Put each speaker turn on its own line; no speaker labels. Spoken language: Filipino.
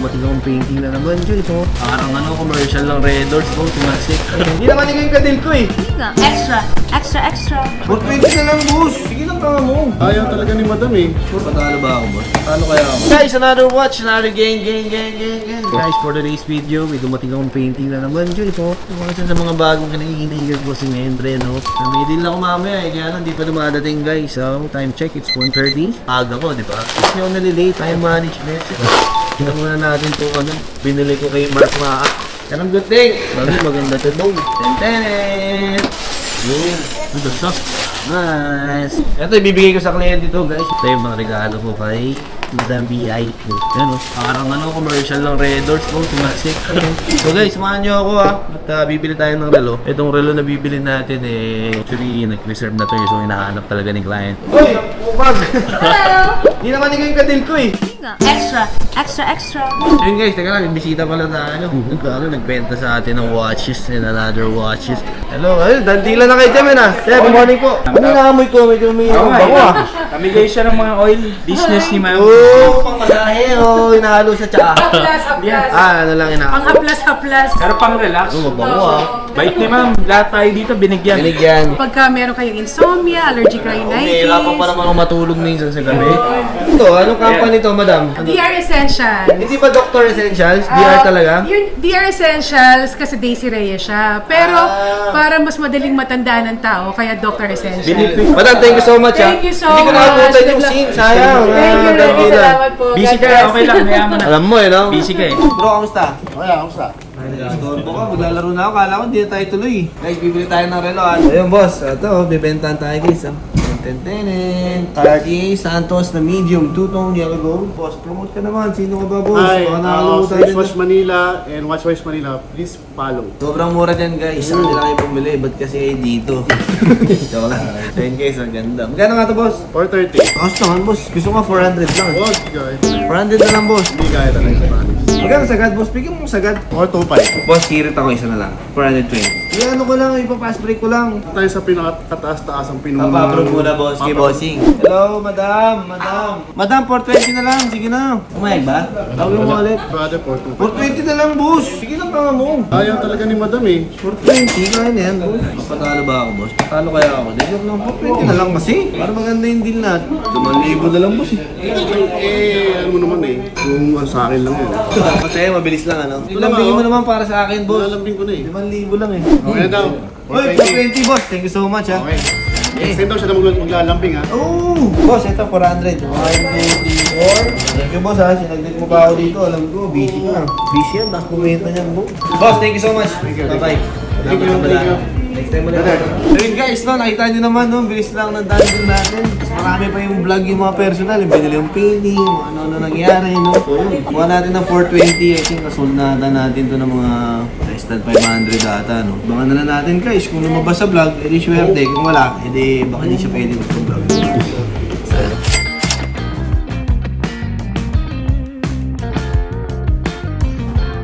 dumating akong painting na naman, Joy. So, parang commercial ng Red Doors, bro. Tumaksik. Hindi naman yung kadil ko eh.
Extra.
420 na lang, boss. Sige lang tama mo.
Ayaw talaga ni madam eh.
Patalo ba ako, boss? Patalo kaya ako? Guys, another watch, another gang. Guys, for today's video, may dumating akong painting na naman, Joy. So, isa sa mga bagong kinahihinihigag ko si Mendre, no? May deal ako mamaya eh, kaya lang di pa dumadating, guys. So, time check, it's 1:30. Aga ko, di ba? Kasi ako nalilate, time management. Tingnan muna natin itong binili ko kay Mark Maa. Yan ang good thing. Maganda ito dong. Ten. Yun. Ano ito? Nice. Ito ibibigay ko sa kliyente ito, guys. Ito yung mga regalo ko kay Madam B.I. Yan o. Parang commercial ng Red Doors, bro. Tumaksik. So guys, samahan nyo ako at bibili tayo ng relo. Itong relo na bibili natin actually nag-reserve na to eh. So hinahanap talaga ni client. Uy! Upag!
Hello!
Hindi naman yung kadil ko eh.
Extra.
Ayun guys, teka lang, may bisita pala tayo. Nagbenta sa atin ng watches and another watches. Hello, dandila na kayo dyan, Sir, good morning po. Ano naamoy ko? Medyo may bango
Namigay siya ng mga oil business ni ma'am.
Oo, pangmasahe o inahalo sa tsaa.
Haplas.
Ano lang
Pang haplas.
Pero pang relax.
Oo, mabango
Bait ni ma'am. Lahat tayo dito binigyan.
Binigyan.
Pagka meron kayong insomnia, allergic rhinitis.
Wala pa naman ako matulog minsan sa gabi. Ito, anong company to, madam?
DR Essentials.
Hindi ba Dr. Essentials? DR talaga?
Yung DR Essentials kasi Daisy Reyes siya. Pero para mas madaling matandaan ng tao, kaya Dr. Essentials.
Madam, thank you so much.
Thank you so
Hindi ko
much.
nakapunta yung scene. Sayang.
Thank you, Reggie. Salamat po.
Busy
God
ka,
bless.
okay lang. Mayaman na.
Alam mo no?
Busy ka eh.
Bro, kamusta?
Kaya, kamusta?
Storbo ka, maglalaro na ako. Kala ko hindi na tayo tuloy. Guys, bibili tayo ng relo. Ayun, boss. Ito, bibentahan tayo, guys. Cartier Santos na medium, two-tone yellow gold. Boss, promote ka naman. Sino ka ba, boss?
Hi,
Baka nakakalimutan
Face
din.
Wash Manila and Watchwise Manila, please follow.
Sobrang mura dyan, guys. Saan nila kayo bumili? Ba't kasi dito? Joke lang. 10 guys, ang ganda. Magkano nga to, boss?
430.
Cost naman, boss. Gusto ko 400 lang.
Boss, guys.
400 na lang, boss.
Hindi kaya talaga sa Spanish.
Magkano sagad, boss? Bigyan mo sagad.
425.
Boss, hirit ako isa na lang. 420. Ano ko lang, ipapass break ko lang.
Tayo sa pinakataas-taas ang pinuno.
Papa-approve muna, boss, kay bossing. Hello, madam. Madam, 420 na lang. Sige na. Umayag ba? Tawag mo ulit.
Brother, 425.
420 na lang, boss. Sige lang, tama mo.
Ayaw talaga ni madam eh.
420, kaya na yan, boss. Patalo ba ako, boss? Patalo kaya ako. Dito lang, 420 na lang kasi. Para maganda yung deal natin. 2,000 na lang, boss.
Ano mo naman eh. Kung sa akin lang yun.
Masaya, mabilis lang, ano?
Hindi lang,
Lambingin mo
oh.
naman para sa akin, boss.
Lalambing ko na eh.
5,000 lang eh.
Okay na daw.
Uy, 420, boss. Thank you so much, ha.
Okay. Send daw siya na maglalambing ha.
Oh! Boss, ito 400. 1, 2, 3, 4. Thank you, boss, ha. Sinaglit mo pa ako dito. Alam ko, busy ka. Busy yan. Tapos bumenta niyan, boss. Boss, thank you so much. Bye-bye.
Thank you.
Next time ulit. Ayun guys, no, nakita nyo naman, no, bilis lang ng dungeon natin. Mas marami pa yung vlog yung mga personal, yung binili yung painting, kung ano nangyari, no. So yun, kuha natin ng 420, I think nasold natin to ng mga less than 500 ata, no. Baka na lang natin guys, kung lumabas sa vlog, edi swerte, kung wala, edi baka hindi siya pwede mag-vlog.